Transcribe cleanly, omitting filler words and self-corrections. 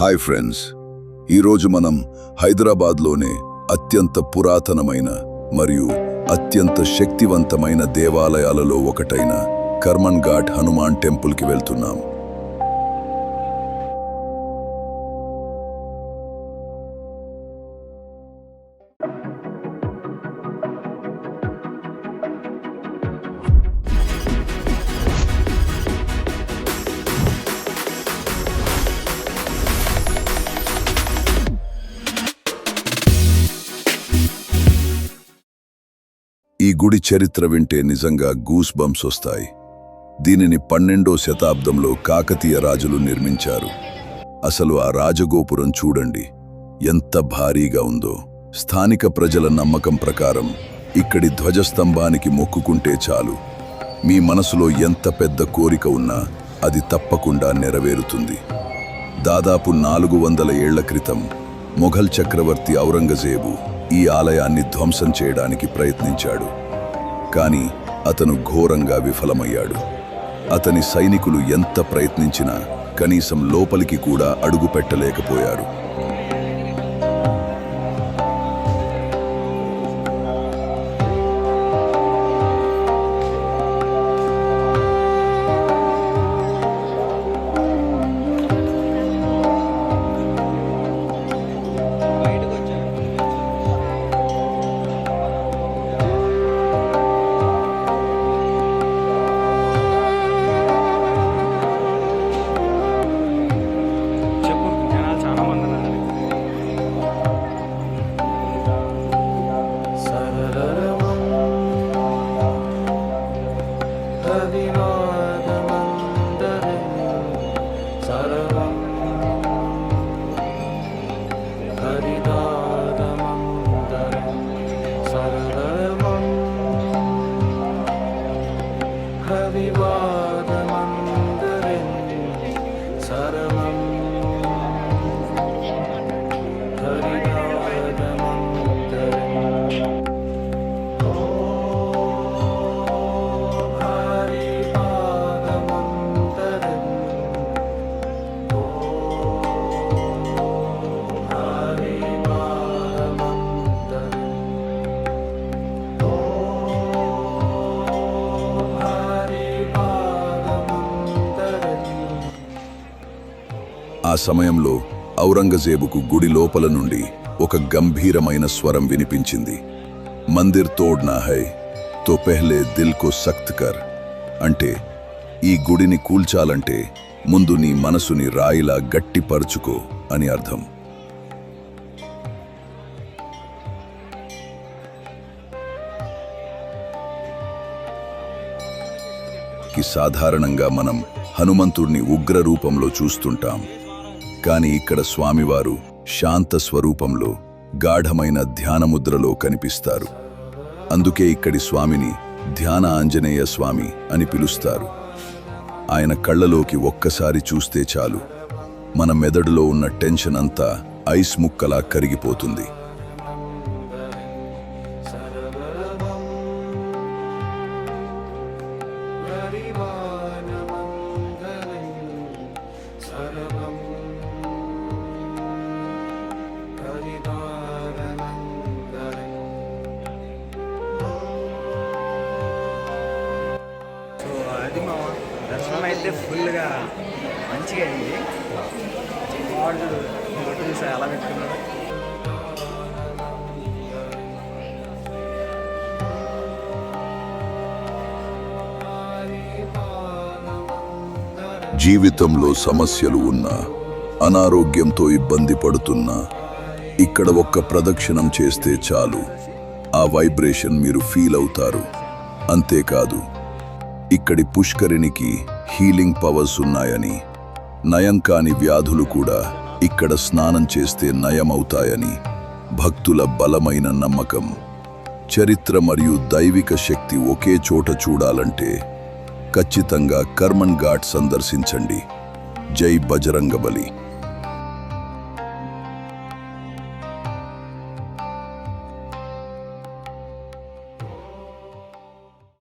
Hi friends, ఈరోజు మనం హైదరాబాద్లోనే అత్యంత పురాతనమైన మరియు అత్యంత శక్తివంతమైన దేవాలయాలలో ఒకటైన కర్మన్ ఘాట్ హనుమాన్ టెంపుల్కి వెళ్తున్నాం. ఈ గుడి చరిత్ర వింటే నిజంగా గూస్ బంప్స్ వస్తాయి. దీనిని 12వ శతాబ్దంలో కాకతీయ రాజులు నిర్మించారు. అసలు ఆ రాజగోపురం చూడండి, ఎంత భారీగా ఉందో. స్థానిక ప్రజల నమ్మకం ప్రకారం ఇక్కడి ధ్వజస్తంభానికి మొక్కుకుంటే చాలు, మీ మనసులో ఎంత పెద్ద కోరిక ఉన్నా అది తప్పకుండా నెరవేరుతుంది. దాదాపు 400 ఏళ్ల క్రితం మొఘల్ చక్రవర్తి ఔరంగజేబు ఈ ఆలయాన్ని ధ్వంసం చేయడానికి ప్రయత్నించాడు. కానీ అతను ఘోరంగా విఫలమయ్యాడు. అతని సైనికులు ఎంత ప్రయత్నించినా కనీసం లోపలికి కూడా అడుగు పెట్టలేకపోయారు. ఆ సమయంలో ఔరంగజేబుకు గుడి లోపల నుండి ఒక గంభీరమైన స్వరం వినిపించింది. మందిర్ తోడ్నా హై తో పెహ్లే దిల్ కో సఖ్త్ కర్. అంటే ఈ గుడిని కూల్చాలంటే ముందు నీ మనసుని రాయిలా గట్టిపరుచుకో అని అర్థం. సాధారణంగా మనం హనుమంతుడిని ఉగ్ర రూపంలో చూస్తుంటాం, కానీ ఇక్కడ స్వామివారు శాంత స్వరూపంలో గాఢమైన ధ్యానముద్రలో కనిపిస్తారు. అందుకే ఇక్కడి స్వామిని ధ్యాన ఆంజనేయ స్వామి అని పిలుస్తారు. ఆయన కళ్ళలోకి ఒక్కసారి చూస్తే చాలు, మన మెదడులో ఉన్న టెన్షన్ అంతా ఐస్ ముక్కలా కరిగిపోతుంది. దర్శనం అయితే ఫుల్గా మంచిగా అయింది. వాళ్ళు రొట్టెలు ఎలా పెట్టుకున్నారు. జీవితంలో సమస్యలు ఉన్నా, అనారోగ్యంతో ఇబ్బంది పడుతున్నా ఇక్కడ ఒక్క ప్రదక్షిణం చేస్తే చాలు, ఆ వైబ్రేషన్ మీరు ఫీల్ అవుతారు. అంతేకాదు, ఇక్కడి పుష్కరిణికి హీలింగ్ పవర్స్ ఉన్నాయని, నయం కాని వ్యాధులు కూడా ఇక్కడ స్నానం చేస్తే నయమవుతాయని భక్తుల బలమైన నమ్మకం. చరిత్ర మరియు దైవిక శక్తి ఒకే చోట చూడాలంటే ఖచ్చితంగా కర్మన్ ఘాట్ సందర్శించండి. జై బజరంగబలి.